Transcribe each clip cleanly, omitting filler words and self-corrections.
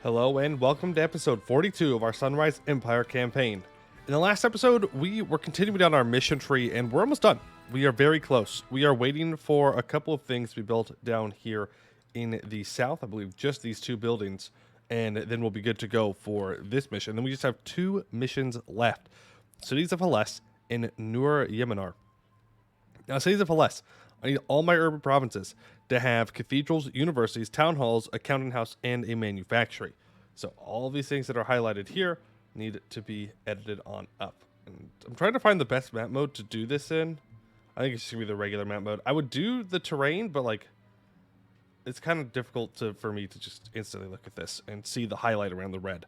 Hello and welcome to episode 42 of our Sunrise Empire campaign. In the last episode, we were continuing down our mission tree and we're almost done. We are very close. We are waiting for a couple of things to be built down here in the south. I believe just these two buildings, and then we'll be good to go for this mission. Then we just have two missions left. Cities of Haless and Poiuymew. Now, Cities of Haless, I need all my urban provinces to have cathedrals, universities, town halls, a counting house, and a manufactory. So all of these things that are highlighted here need to be edited on up. And I'm trying to find the best map mode to do this in. I think it's just going to be the regular map mode. I would do the terrain, but like, it's kind of difficult for me to just instantly look at this and see the highlight around the red.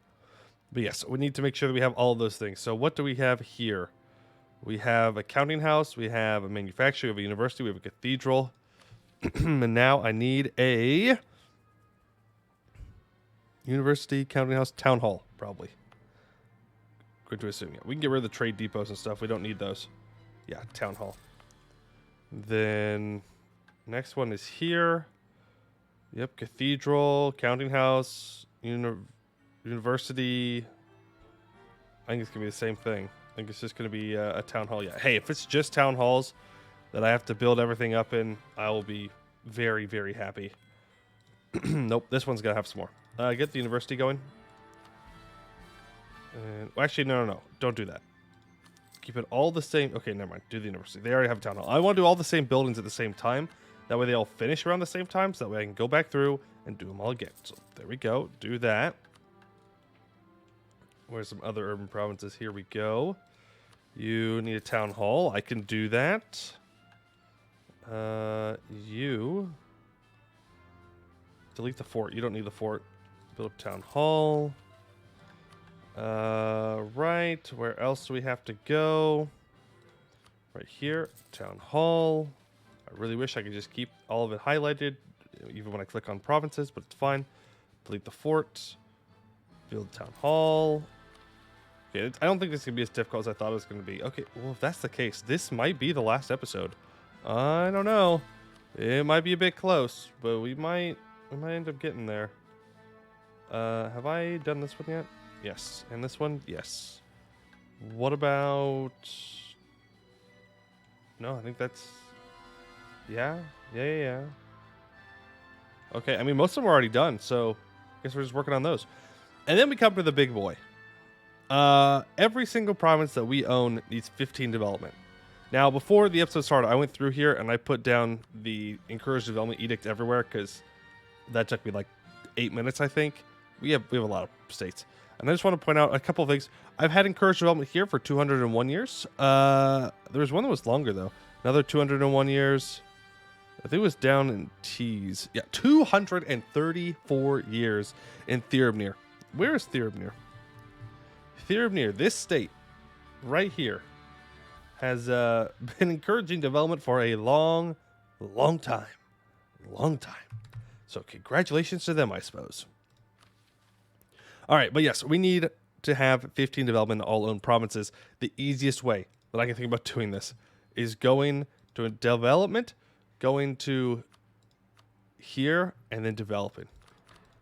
But yes, we need to make sure that we have all of those things. So what do we have here? We have a counting house, we have a manufacturer, we have a university, we have a cathedral. And now I need a university, counting house, town hall, probably. Going to assume, yeah. We can get rid of the trade depots and stuff. We don't need those. Yeah, town hall. Then next one is here. Yep, cathedral, counting house, university. I think it's going to be the same thing. I think it's just going to be a town hall. Yeah. Hey, if it's just town halls that I have to build everything up in, I will be very, very happy. Nope, this one's got to have some more. Get the university going. And, well, actually, no. Don't do that. Keep it all the same. Okay, never mind. Do the university. They already have a town hall. I want to do all the same buildings at the same time. That way they all finish around the same time. So that way I can go back through and do them all again. So there we go. Do that. Where's some other urban provinces? Here we go. You need a town hall. I can do that. You delete the fort. You don't need the fort. Build up town hall. Right. Where else do we have to go? Right here. Town hall. I really wish I could just keep all of it highlighted, even when I click on provinces, but it's fine. Delete the fort. Build town hall. Okay, I don't think this is going to be as difficult as I thought it was going to be. Okay, well, if that's the case, this might be the last episode. I don't know. It might be a bit close, but we might end up getting there. Have I done this one yet? Yes. And this one? Yes. What about... No, I think that's... Yeah. Okay, I mean, most of them are already done, so I guess we're just working on those. And then we come to the big boy. Every single province that we own needs 15 development. Now, before the episode started, I went through here and I put down the encouraged development edict everywhere because that took me like 8 minutes, I think. We have a lot of states. And I just want to point out a couple of things. I've had encouraged development here for 201 years. There was one that was longer, though. Another 201 years. I think it was down in T's. Yeah, 234 years in Poiuymew. Where is Poiuymew? Poiuymew, this state, right here, has been encouraging development for a long time. So congratulations to them, I suppose. All right, but yes, we need to have 15 development in all owned provinces. The easiest way that I can think about doing this is going to a development, going to here, and then developing.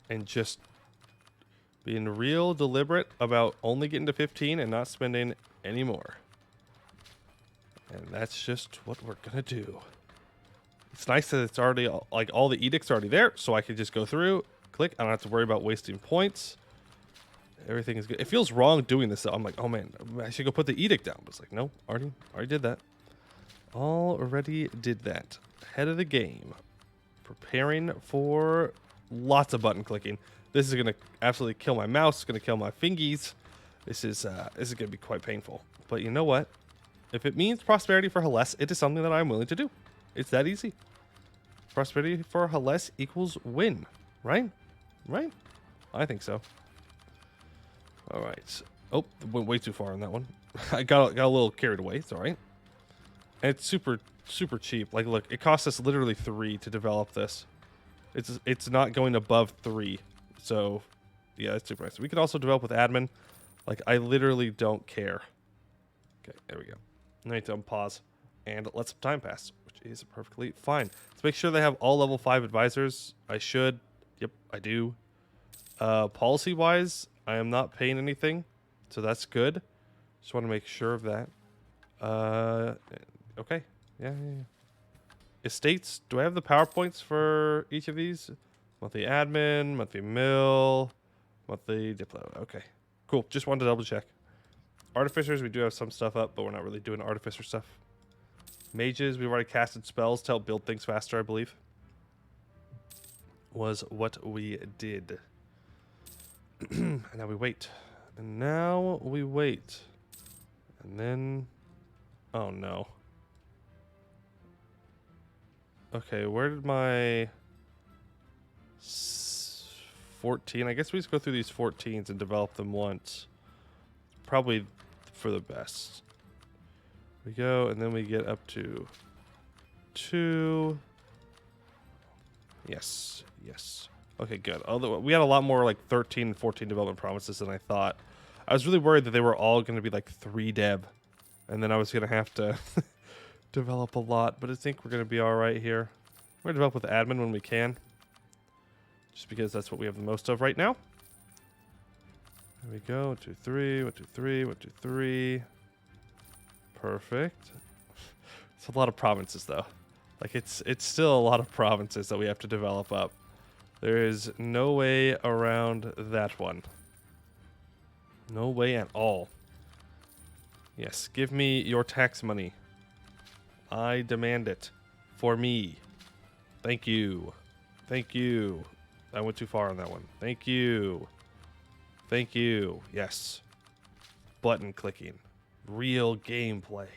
And just being real deliberate about only getting to 15 and not spending any more. And that's just what we're going to do. It's nice that it's already, like, all the edicts are already there, so I can just go through, click. I don't have to worry about wasting points. Everything is good. It feels wrong doing this, though. I'm like, oh, man, I should go put the edict down. But it's like, no, already did that. Already did that. Ahead of the game. Preparing for lots of button clicking. This is going to absolutely kill my mouse. It's going to kill my fingies. This is going to be quite painful. But you know what? If it means prosperity for Haless, it is something that I'm willing to do. It's that easy. Prosperity for Haless equals win. Right? Right? I think so. All right. Oh, went way too far on that one. I got a little carried away. It's all right. And it's super cheap. Like, look, it costs us literally 3 to develop this. It's not going above 3. So, yeah, it's super nice. We can also develop with admin. Like, I literally don't care. Okay, there we go. I need to unpause and let some time pass, which is perfectly fine. Let's make sure they have all level 5 advisors. I should. Yep, I do. Policy-wise, I am not paying anything, so that's good. Just want to make sure of that. Okay. Yeah. Estates, do I have the PowerPoints for each of these? Monthly admin, monthly mill, monthly diplo. Okay, cool. Just wanted to double check. Artificers, we do have some stuff up, but we're not really doing artificer stuff. Mages, we've already casted spells to help build things faster, I believe. Was what we did. And now we wait. And now we wait. And then... Oh, no. Okay, where did my... 14? I guess we just go through these 14s and develop them once. Probably for the best. We go, and then we get up to 2. Yes. Okay, good. Although we had a lot more like 13 and 14 development promises than I thought. I was really worried that they were all going to be like 3 dev. And then I was going to have to develop a lot. But I think we're going to be all right here. We're going to develop with admin when we can. Just because that's what we have the most of right now. There we go. 1, 2, 3. 1, 2, 3. 1, 2, 3. Perfect. It's a lot of provinces, though. Like, it's still a lot of provinces that we have to develop up. There is no way around that one. No way at all. Yes, give me your tax money. I demand it. For me. Thank you. Thank you. I went too far on that one. Thank you. Thank you. Yes. Button clicking. Real gameplay.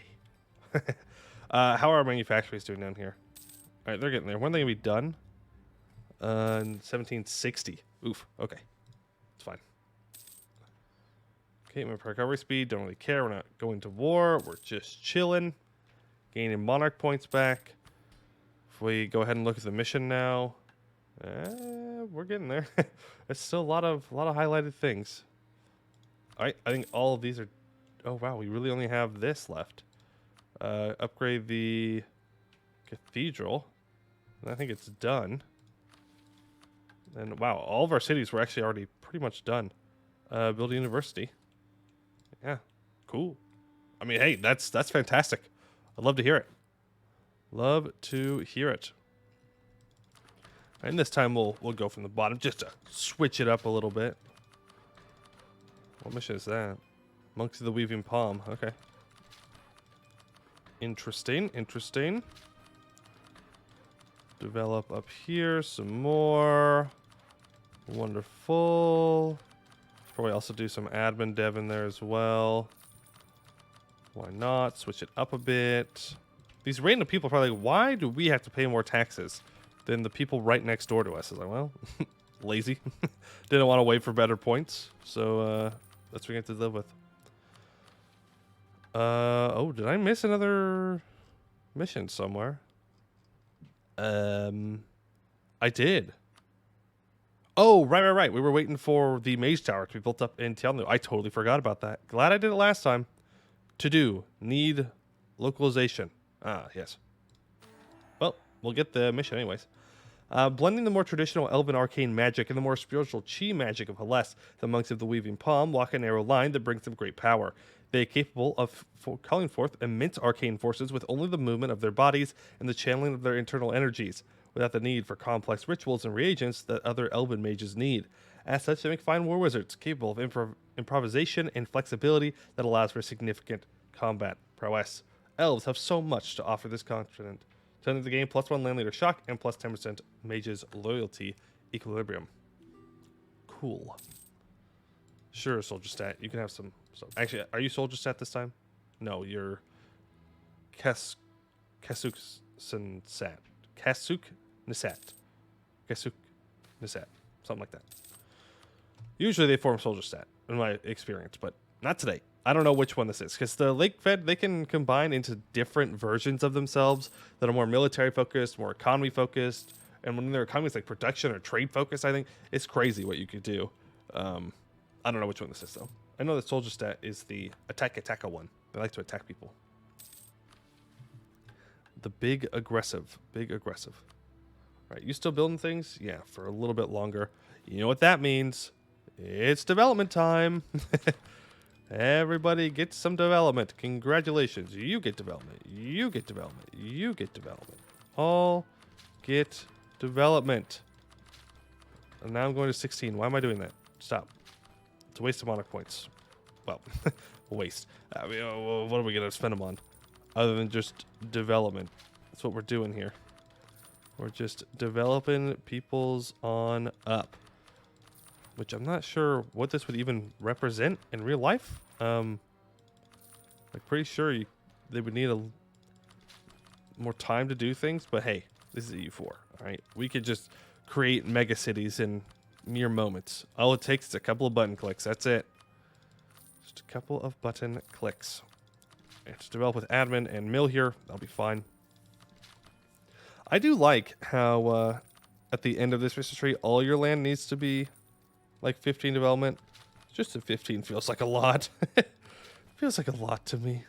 How are our manufacturers doing down here? All right, they're getting there. When are they going to be done? In 1760. Oof. Okay. It's fine. Okay, my recovery speed. Don't really care. We're not going to war. We're just chilling. Gaining monarch points back. If we go ahead and look at the mission now. We're getting there. It's still a lot of highlighted things. All right, I think all of these are... Oh, wow. We really only have this left. Upgrade the cathedral. And I think it's done. And wow, all of our cities were actually already pretty much done. Build a university. Yeah, cool. I mean, hey, that's fantastic. I'd love to hear it. Love to hear it. And this time we'll go from the bottom just to switch it up a little bit. What mission is that? Monks of the Weaving Palm. Okay. Interesting. Develop up here some more. Wonderful. Probably also do some admin dev in there as well. Why not? Switch it up a bit. These random people are probably like, why do we have to pay more taxes than the people right next door to us? I was like, well, lazy. Didn't want to wait for better points. So that's what we have to live with. Oh, did I miss another mission somewhere? I did. Oh, right. We were waiting for the mage tower to be built up in Tianlu. I totally forgot about that. Glad I did it last time. To do. Need localization. Ah, yes. Well, we'll get the mission anyways. Blending the more traditional elven arcane magic and the more spiritual chi magic of Haless, the monks of the Weaving Palm walk a narrow line that brings them great power. They are capable of calling forth immense arcane forces with only the movement of their bodies and the channeling of their internal energies, without the need for complex rituals and reagents that other elven mages need. As such, they make fine war wizards, capable of improvisation and flexibility that allows for significant combat prowess. Elves have so much to offer this continent. To enter the game, +1 land leader shock and plus 10% mage's loyalty equilibrium. Cool. Sure, soldier stat. You can have some... Actually, are you soldier stat this time? No, you're... Kasuk Nisat. Kasuk Nisat. Something like that. Usually they form soldier stat, in my experience, but not today. I don't know which one this is, because the Lake Fed, they can combine into different versions of themselves that are more military focused, more economy focused, and when their economy is like production or trade focused, I think it's crazy what you could do. I don't know which one this is though. I know that soldier stat is the attack one. They like to attack people. The big aggressive. Right, you still building things? Yeah, for a little bit longer. You know what that means? It's development time. Everybody gets some development. Congratulations. You get development. You get development. You get development. All get development. And now I'm going to 16. Why am I doing that? Stop. It's a waste of monarch points. Well, a waste. I mean, what are we going to spend them on? Other than just development. That's what we're doing here. We're just developing peoples on up. Which I'm not sure what this would even represent in real life. Like pretty sure they would need more time to do things, but hey, this is EU4, all right? We could just create mega cities in mere moments. All it takes is a couple of button clicks. That's it. Just a couple of button clicks. It's develop with admin and mill here. That'll be fine. I do like how at the end of this research tree, all your land needs to be like 15 development. Just a 15 feels like a lot. Feels like a lot to me.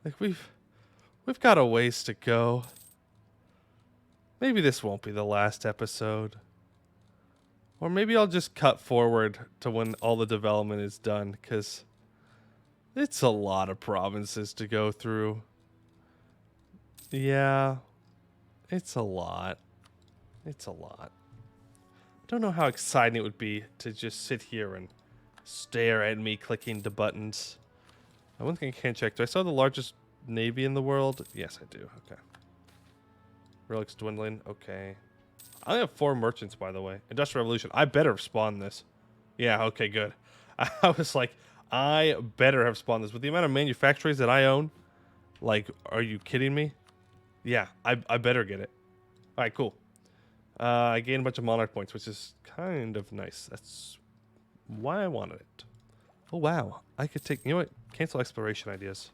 Like we've got a ways to go. Maybe this won't be the last episode. Or maybe I'll just cut forward to when all the development is done, because it's a lot of provinces to go through. Yeah, it's a lot. It's a lot. Don't know how exciting it would be to just sit here and stare at me clicking the buttons. One thing I can't check. Do I still have the largest navy in the world? Yes, I do. Okay. Relics dwindling. Okay. I only have 4 merchants, by the way. Industrial Revolution. I better have spawned this. Yeah, okay, good. I was like, I better have spawned this. With the amount of manufactories that I own, like, are you kidding me? Yeah, I better get it. All right, cool. I gained a bunch of monarch points, which is kind of nice. That's why I wanted it. Oh, wow. I could take... You know what? Cancel exploration ideas.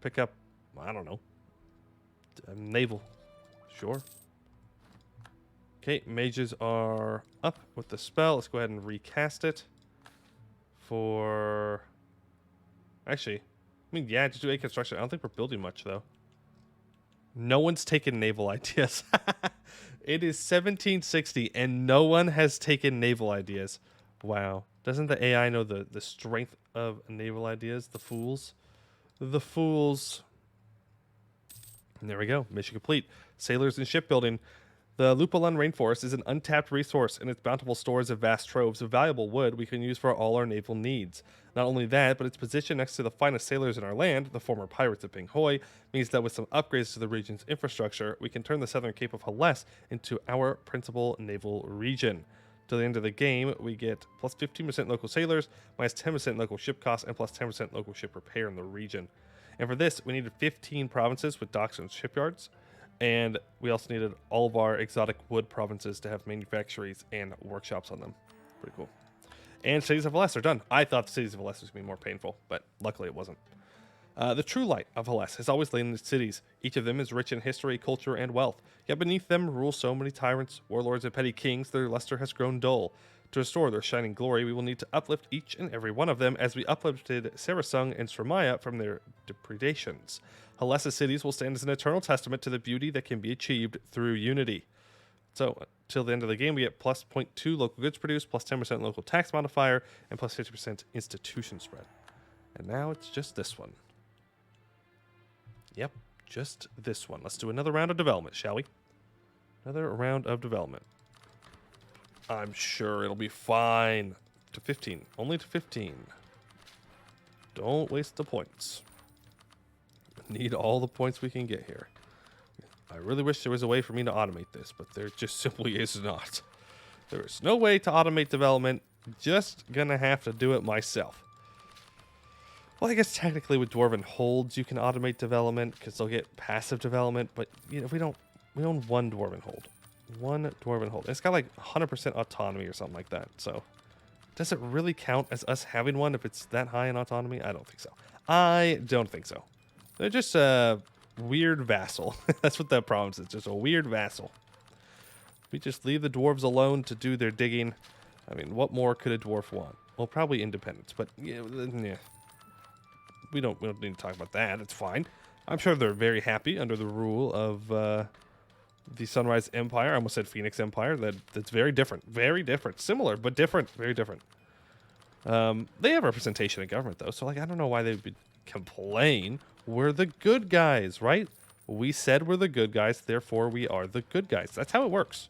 Pick up... I don't know. Naval. Sure. Okay, mages are up with the spell. Let's go ahead and recast it. For... Actually... I mean, yeah, just do 8 construction. I don't think we're building much, though. No one's taken naval ideas. It is 1760 and no one has taken naval ideas. Wow. Doesn't the AI know the strength of naval ideas? The fools. The fools. And there we go. Mission complete. Sailors and shipbuilding. The Lupalan rainforest is an untapped resource, and its bountiful stores of vast troves of valuable wood we can use for all our naval needs. Not only that, but its position next to the finest sailors in our land, the former pirates of Ping Hoi, means that with some upgrades to the region's infrastructure, we can turn the southern Cape of Haless into our principal naval region. Till the end of the game, we get plus 15% local sailors, minus 10% local ship costs, and plus 10% local ship repair in the region. And for this, we needed 15 provinces with docks and shipyards. And we also needed all of our exotic wood provinces to have manufactories and workshops on them. Pretty cool. And cities of Haless are done. I thought the cities of Haless was going to be more painful, but luckily it wasn't. The true light of Haless has always lain in its cities. Each of them is rich in history, culture, and wealth. Yet beneath them rule so many tyrants, warlords, and petty kings that their luster has grown dull. To restore their shining glory, we will need to uplift each and every one of them as we uplifted Sarasung and Sramaya from their depredations. Haless's cities will stand as an eternal testament to the beauty that can be achieved through unity. So, till the end of the game, we get plus 0.2 local goods produced, plus 10% local tax modifier, and plus 50% institution spread. And now it's just this one. Yep, just this one. Let's do another round of development, shall we? Another round of development. I'm sure it'll be fine. To 15. Only to 15. Don't waste the points. Need all the points we can get here. I really wish there was a way for me to automate this, but there just simply is not. There is no way to automate development. Just gonna have to do it myself. Well, I guess technically with Dwarven Holds you can automate development because they'll get passive development, but you know, we own one Dwarven Hold. One Dwarven Hold. It's got like 100% autonomy or something like that. So does it really count as us having one if it's that high in autonomy? I don't think so. I don't think so. They're just a weird vassal. That's what that province is. Just a weird vassal. We just leave the dwarves alone to do their digging. I mean, what more could a dwarf want? Well, probably independence, but yeah, we don't need to talk about that. It's fine. I'm sure they're very happy under the rule of the Sunrise Empire. I almost said Phoenix Empire. That's very different. Very different. Similar, but different. Very different. They have representation in government, though, so like I don't know why they would complain. We're the good guys, right? We said we're the good guys, therefore we are the good guys. That's how it works.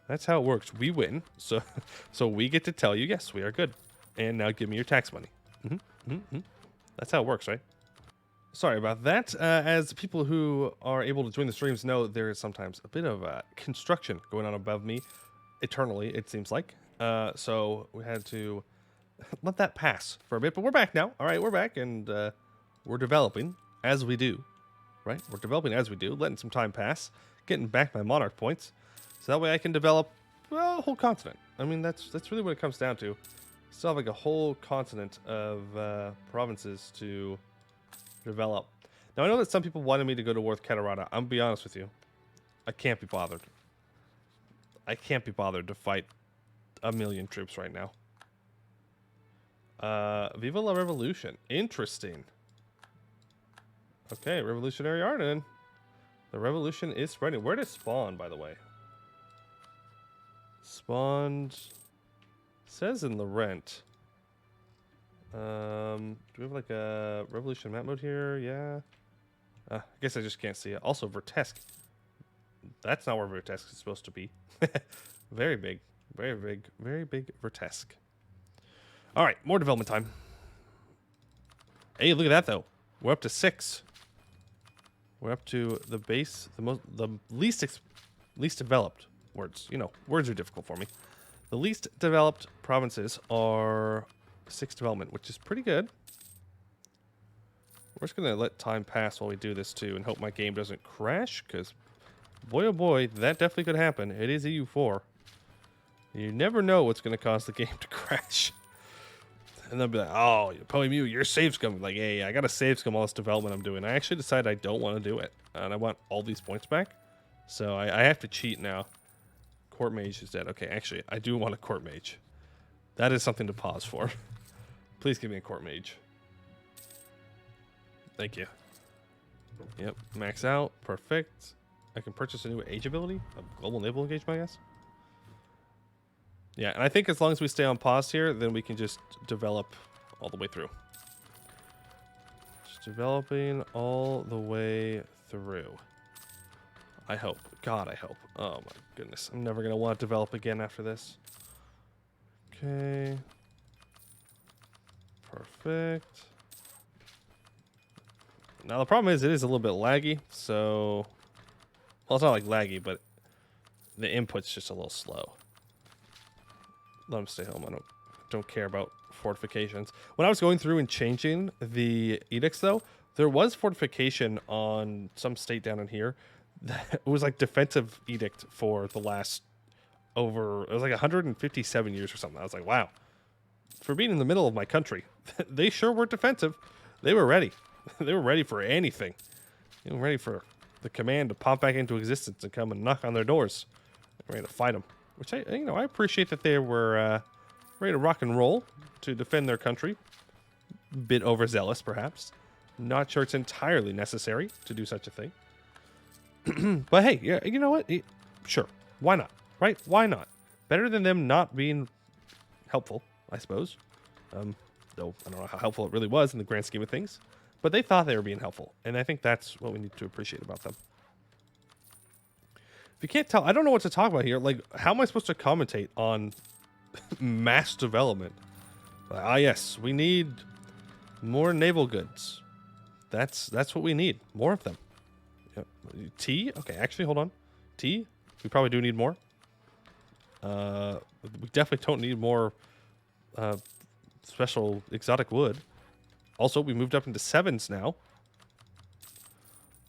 That's how it works. We win, so we get to tell you, yes, we are good. And now give me your tax money. That's how it works, right? Sorry about that. As people who are able to join the streams know, there is sometimes a bit of construction going on above me. Eternally, it seems like. So we had to let that pass for a bit, but we're back now. All right, we're back, and we're developing as we do, right? We're developing as we do, letting some time pass, getting back my monarch points, so that way I can develop a whole continent. I mean, that's really what it comes down to. Still have like a whole continent of provinces to develop. Now, I know that some people wanted me to go to war with Catarata. I'm gonna be honest with you. I can't be bothered. I can't be bothered to fight 1,000,000 troops right now. Viva la Revolution. Interesting. Okay, Revolutionary Arden. The revolution is spreading. Where did it spawn, by the way? Spawned... says in Laurent. Do we have like a revolution map mode here? Yeah. I guess I just can't see it. Also, Vertesk. That's not where Vertesk is supposed to be. Very big. Very big. Very big Vertesk. All right, more development time. Hey, look at that, though. We're up to 6. We're up to the base, the least developed words. You know, words are difficult for me. The least developed provinces are 6 development, which is pretty good. We're just going to let time pass while we do this, too, and hope my game doesn't crash, because boy, oh boy, that definitely could happen. It is EU4. You never know what's going to cause the game to crash. And they'll be like, oh, Poiuymew, your save scum. Like, hey, I got to save scum all this development I'm doing. I actually decided I don't want to do it. And I want all these points back. So I have to cheat now. Court mage is dead. Okay, actually, I do want a court mage. That is something to pause for. Please give me a court mage. Thank you. Yep, max out. Perfect. I can purchase a new age ability. A global naval engagement, I guess. Yeah, and I think as long as we stay on pause here, then we can just develop all the way through. Just developing all the way through. I hope. God, I hope. Oh my goodness. I'm never going to want to develop again after this. Okay. Perfect. Now the problem is it is a little bit laggy, so... Well, it's not like laggy, but the input's just a little slow. Let them stay home. I don't care about fortifications. When I was going through and changing the edicts, though, there was fortification on some state down in here. It was like defensive edict for the last it was like 157 years or something. I was like, wow. For being in the middle of my country, they sure were defensive. They were ready. They were ready for anything. They were ready for the command to pop back into existence and come and knock on their doors. They're ready to fight them. Which I appreciate that they were ready to rock and roll to defend their country. A bit overzealous, perhaps. Not sure it's entirely necessary to do such a thing. But hey, yeah, you know what? Sure, why not? Right? Why not? Better than them not being helpful, I suppose. Though I don't know how helpful it really was in the grand scheme of things. But they thought they were being helpful, and I think that's what we need to appreciate about them. If you can't tell, I don't know what to talk about here. Like, how am I supposed to commentate on mass development? Yes, we need more naval goods. That's what we need. More of them. Yep. Tea? Okay, actually, hold on. Tea? We probably do need more. We definitely don't need more special exotic wood. Also, we moved up into 7s now.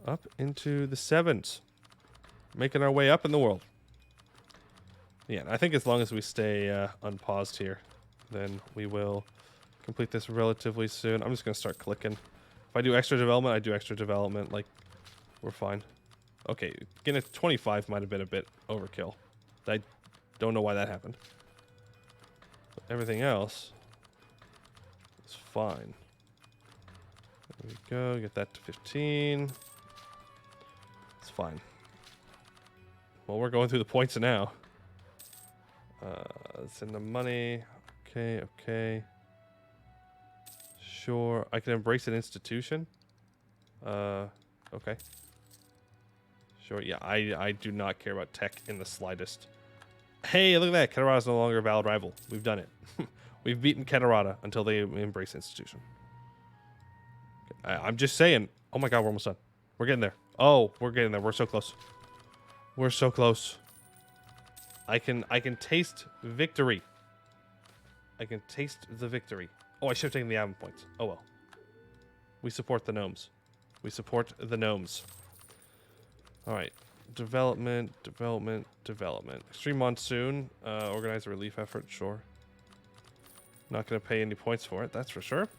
Up into the 7s. Making our way up in the world. Yeah, I think as long as we stay unpaused here, then we will complete this relatively soon. I'm just going to start clicking. If I do extra development, I do extra development. Like, we're fine. Okay, getting to 25 might have been a bit overkill. I don't know why that happened. But everything else is fine. There we go. Get that to 15. It's fine. Well, we're going through the points now. It's in the money. Okay, okay. Sure. I can embrace an institution. Okay. Sure, yeah, I do not care about tech in the slightest. Hey, look at that. Keterada's no longer a valid rival. We've done it. We've beaten Keterada until they embrace institution. I'm just saying. Oh my god, we're almost done. We're getting there. Oh, we're getting there. We're so close. We're so close. I can taste victory. I can taste the victory. Oh, I should have taken the admin points. Oh well. We support the gnomes. We support the gnomes. Alright. Development, development, development. Extreme monsoon. Organize a relief effort, sure. Not going to pay any points for it, that's for sure.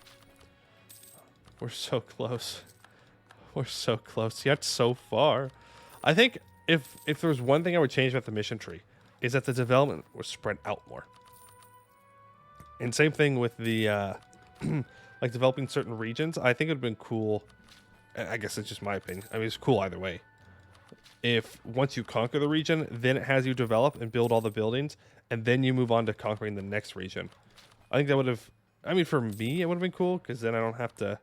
We're so close. We're so close, yet so far. I think if there was one thing I would change about the mission tree, is that the development was spread out more. And same thing with the, like developing certain regions. I think it would have been cool. I guess it's just my opinion. I mean, it's cool either way. If once you conquer the region, then it has you develop and build all the buildings, and then you move on to conquering the next region. I think that would have, I mean, for me, it would have been cool, because then I don't have to,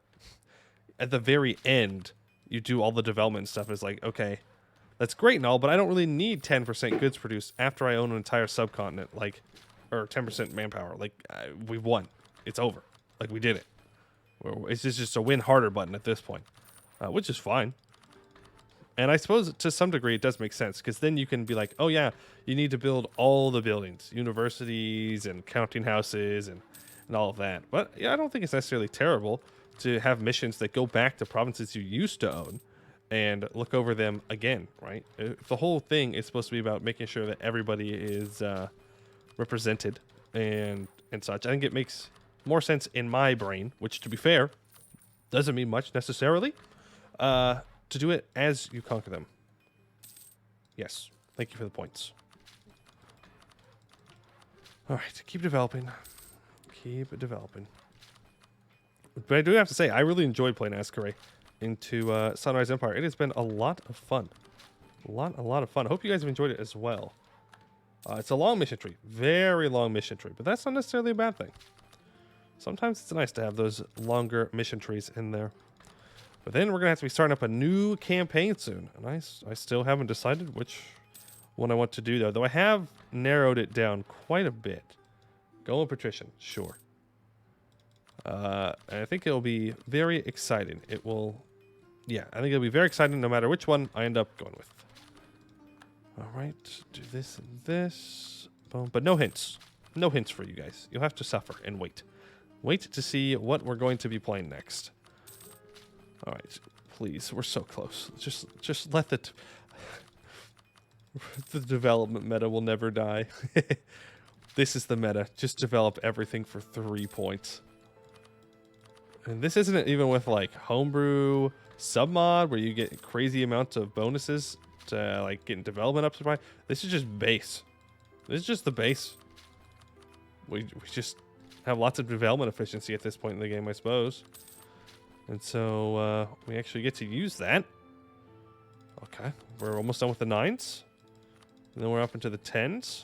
at the very end, you do all the development stuff. It's like, okay, that's great and all, but I don't really need 10% goods produced after I own an entire subcontinent, like, or 10% manpower. Like, we've won. It's over. Like, we did it. It's just a win harder button at this point, which is fine. And I suppose to some degree it does make sense, because then you can be like, oh yeah, you need to build all the buildings, universities and counting houses and all of that. But yeah, I don't think it's necessarily terrible to have missions that go back to provinces you used to own and look over them again, right? The whole thing is supposed to be about making sure that everybody is represented and such. I think it makes more sense in my brain, which, to be fair, doesn't mean much necessarily, to do it as you conquer them. Yes. Thank you for the points. Alright, keep developing. Keep developing. But I do have to say, I really enjoyed playing Ascaray into Sunrise Empire. It has been a lot of fun. A lot of fun. I hope you guys have enjoyed it as well. It's a long mission tree. Very long mission tree. But that's not necessarily a bad thing. Sometimes it's nice to have those longer mission trees in there. But then we're going to have to be starting up a new campaign soon. And I still haven't decided which one I want to do, though I have narrowed it down quite a bit. Go on patrician, sure. And I think it'll be very exciting. It will, yeah, I think it'll be very exciting no matter which one I end up going with. All right, do this and this. Boom. But no hints. No hints for you guys. You'll have to suffer and wait. Wait to see what we're going to be playing next. All right, please, we're so close. Just let the development meta will never die. This is the meta. Just develop everything for 3 points. And this isn't even with like homebrew submod where you get crazy amounts of bonuses to like getting development up to 5. This is just base. This is just the base. We just have lots of development efficiency at this point in the game, I suppose. And so we actually get to use that. Okay, we're almost done with the 9s. And then we're up into the 10s.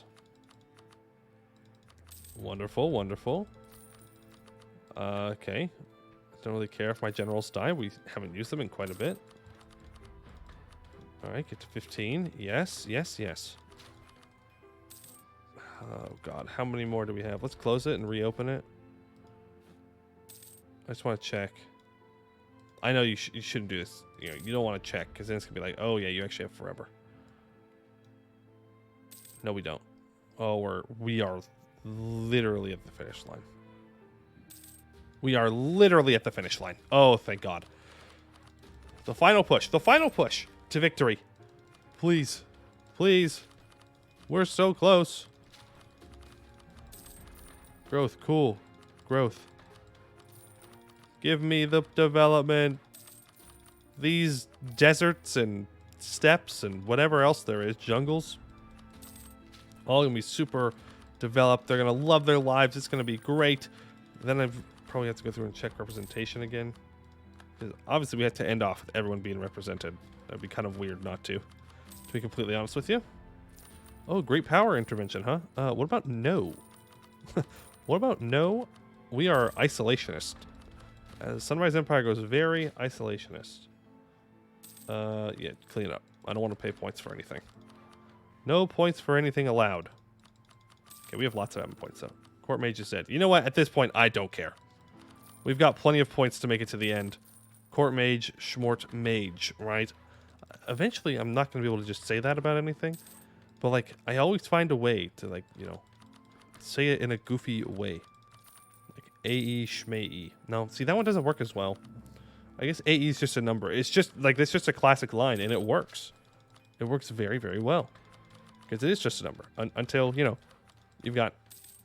Wonderful, wonderful. Okay. Don't really care if my generals die. We haven't used them in quite a bit. All right, get to 15. Yes, yes, yes. Oh, God. How many more do we have? Let's close it and reopen it. I just want to check. I know you shouldn't do this. You know, you don't want to check because then it's going to be like, oh, yeah, you actually have forever. No, we don't. Oh, we are literally at the finish line. We are literally at the finish line. Oh, thank God. The final push. The final push to victory. Please. Please. We're so close. Growth. Cool. Growth. Give me the development. These deserts and steppes and whatever else there is. Jungles. All going to be super developed. They're going to love their lives. It's going to be great. Then I've probably have to go through and check representation again. Obviously, we have to end off with everyone being represented. That'd be kind of weird not to be completely honest with you. Oh, great power intervention, huh? What about no? What about no? We are isolationist. Sunrise Empire goes very isolationist. Yeah, clean it up. I don't want to pay points for anything. No points for anything allowed. Okay, we have lots of admin points, though. Court Mage is dead. You know what? At this point, I don't care. We've got plenty of points to make it to the end. Court Mage, Schmort Mage, right? Eventually, I'm not going to be able to just say that about anything. But, like, I always find a way to, like, you know, say it in a goofy way. Like, AE, Schmee. No, see, that one doesn't work as well. I guess AE is just a number. It's just, like, it's just a classic line, and it works. It works very, very well. Because it is just a number. Until, you know, you've got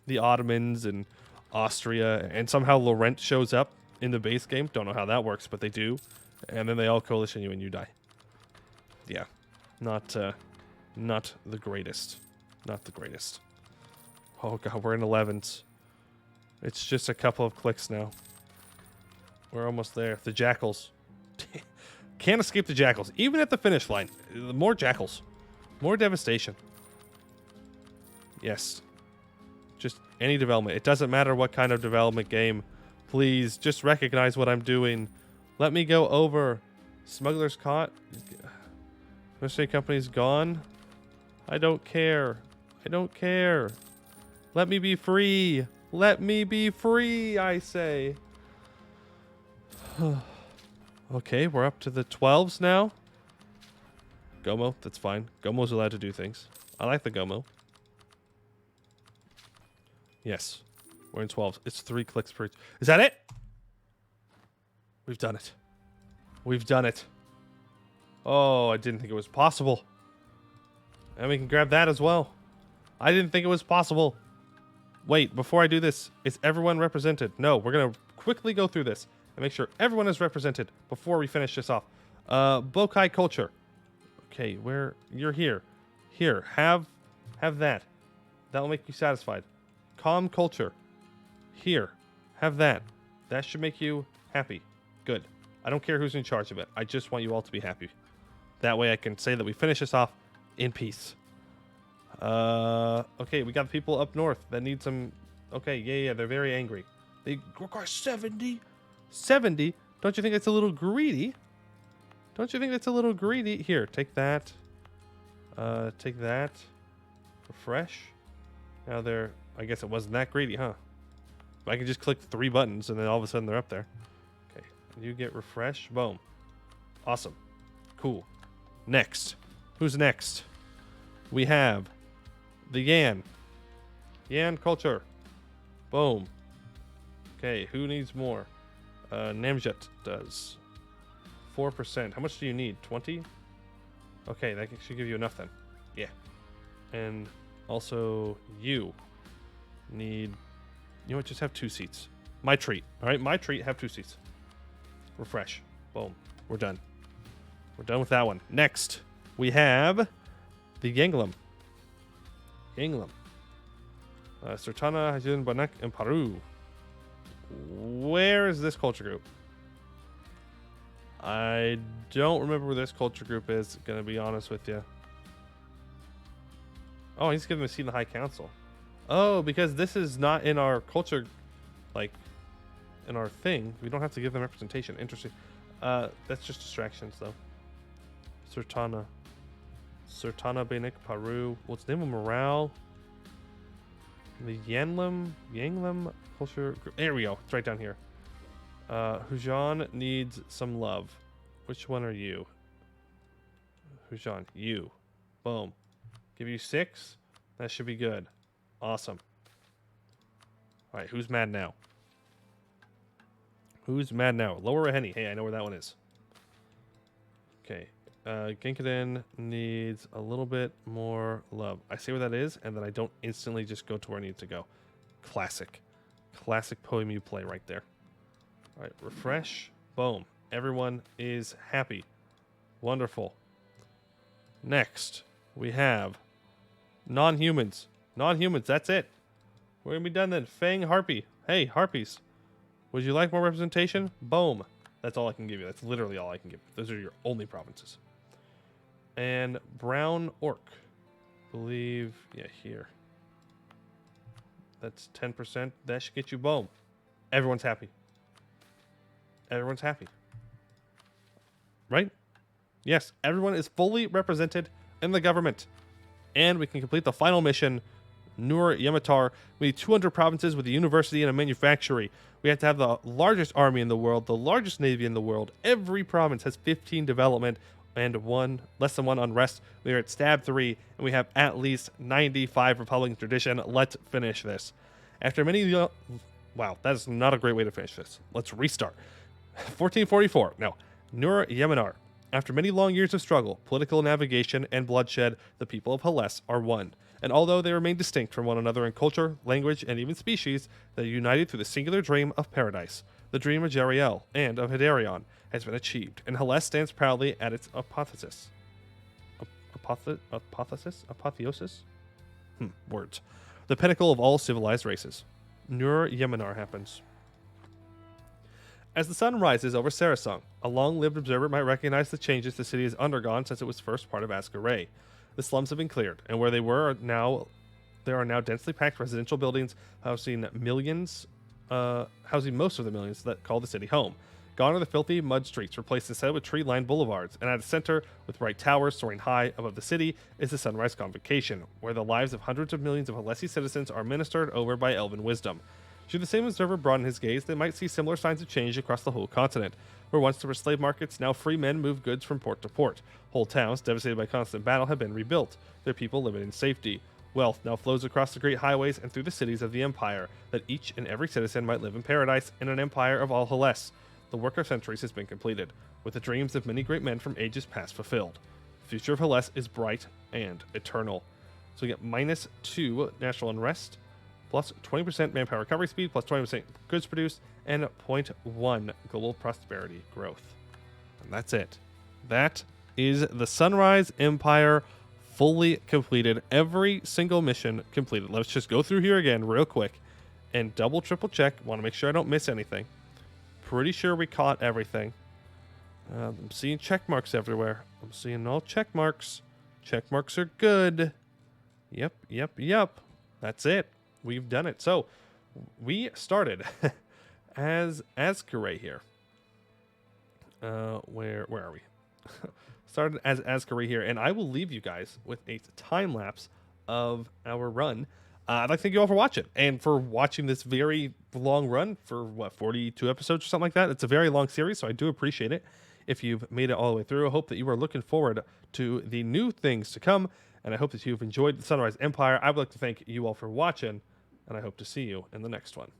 the Ottomans and Austria, and somehow Laurent shows up in the base game. Don't know how that works, but they do. And then they all coalition you and you die. Yeah. Not the greatest. Not the greatest. Oh god, we're in 11s. It's just a couple of clicks now. We're almost there. The jackals. Can't escape the jackals. Even at the finish line. More jackals. More devastation. Yes. Just any development. It doesn't matter what kind of development game. Please, just recognize what I'm doing. Let me go over. Smugglers caught. Mercenary company's gone. I don't care. I don't care. Let me be free. Let me be free, I say. Okay, we're up to the 12s now. Gomo, that's fine. Gomo's allowed to do things. I like the Gomo. Yes, we're in 12s. It's 3 clicks per... Is that it? We've done it. We've done it. Oh, I didn't think it was possible. And we can grab that as well. I didn't think it was possible. Wait, before I do this, is everyone represented? No, we're going to quickly go through this and make sure everyone is represented before we finish this off. Bokai culture. Okay, where... You're here. Here, have that. That will make you satisfied. Calm culture. Here, have that. That should make you happy. Good. I don't care who's in charge of it. I just want you all to be happy. That way I can say that we finish this off in peace. Okay, we got people up north that need some... Okay, yeah, they're very angry. They require 70? 70? Don't you think it's a little greedy? Don't you think that's a little greedy? Here, take that. Take that. Refresh. Now they're... I guess it wasn't that greedy, huh? I can just click 3 buttons and then all of a sudden they're up there. Okay, you get refresh. Boom. Awesome. Cool. Next. Who's next? We have the Yan. Yan culture. Boom. Okay, who needs more? Namjet does. 4%. How much do you need? 20? Okay, that should give you enough then. Yeah. And also you need... You know what? Just have 2 seats. My treat. All right, my treat. Have 2 seats. Refresh. Boom. We're done. We're done with that one. Next, we have the Yanglam. Yanglam. Sertana, Hajin, Banak, and Paru. Where is this culture group? I don't remember where this culture group is, gonna be honest with you. Oh, he's giving a seat in the High Council. Oh, because this is not in our culture, like, in our thing. We don't have to give them representation. Interesting. That's just distractions, though. Sertana. Sertana, Banik, Paru. What's the name of morale? The Yanglam culture group. There we go. It's right down here. Hujan needs some love. Which one are you? Hujan, you. Boom. Give you 6. That should be good. Awesome. All right, who's mad now? Who's mad now? Lower Raheni. Hey, I know where that one is. Okay. Genkaden needs a little bit more love. I say where that is, and then I don't instantly just go to where I need to go. Classic. Classic Poiuymew play right there. All right, refresh. Boom. Everyone is happy. Wonderful. Next, we have non-humans. Non-humans, that's it. We're going to be done then. Fang Harpy. Hey, Harpies. Would you like more representation? Boom. That's all I can give you. That's literally all I can give you. Those are your only provinces. And Brown Orc. believe, yeah, here. That's 10%. That should get you boom. Everyone's happy. Everyone's happy. Right? Yes, everyone is fully represented in the government. And we can complete the final mission, Nur Yamatar. We need 200 provinces with a university and a manufactory. We have to have the largest army in the world, the largest navy in the world. Every province has 15 development and less than 1 unrest. We are at stab 3, and we have at least 95 Republican tradition. Let's finish this. After many... wow, that is not a great way to finish this. Let's restart. 1444. No. Nur Yamanar. After many long years of struggle, political navigation, and bloodshed, the people of Haless are one. And although they remain distinct from one another in culture, language, and even species, they are united through the singular dream of paradise. The dream of Jeriel and of Hiderion has been achieved, and Haless stands proudly at its apotheosis. Apotheosis? Words. The pinnacle of all civilized races. Nur Yamanar happens. As the sun rises over Sarasung, a long-lived observer might recognize the changes the city has undergone since it was first part of Asgaray. The slums have been cleared, and where they were there are now densely packed residential buildings housing most of the millions that call the city home. Gone are the filthy mud streets, replaced instead with tree-lined boulevards, and at the center, with bright towers soaring high above the city, is the Sunrise Convocation, where the lives of hundreds of millions of Halessi citizens are ministered over by elven wisdom. Should the same observer broaden his gaze, they might see similar signs of change across the whole continent. Where once there were slave markets, now free men move goods from port to port. Whole towns, devastated by constant battle, have been rebuilt, their people living in safety. Wealth now flows across the great highways and through the cities of the Empire, that each and every citizen might live in paradise in an empire of all Haless. The work of centuries has been completed, with the dreams of many great men from ages past fulfilled. The future of Haless is bright and eternal. So we get -2 national unrest, plus 20% manpower recovery speed, plus 20% goods produced, and 0.1 global prosperity growth. And that's it. That is the Sunrise Empire fully completed. Every single mission completed. Let's just go through here again real quick and triple check. Want to make sure I don't miss anything. Pretty sure we caught everything. I'm seeing check marks everywhere. I'm seeing all check marks. Check marks are good. Yep. That's it. We've done it. So we started as Asgaray here. Where are we? Started as Asgaray here, and I will leave you guys with a time lapse of our run. I'd like to thank you all for watching, and for watching this very long run for 42 episodes or something like that. It's a very long series, so I do appreciate it. If you've made it all the way through, I hope that you are looking forward to the new things to come, and I hope that you've enjoyed the Sunrise Empire. I would like to thank you all for watching, and I hope to see you in the next one.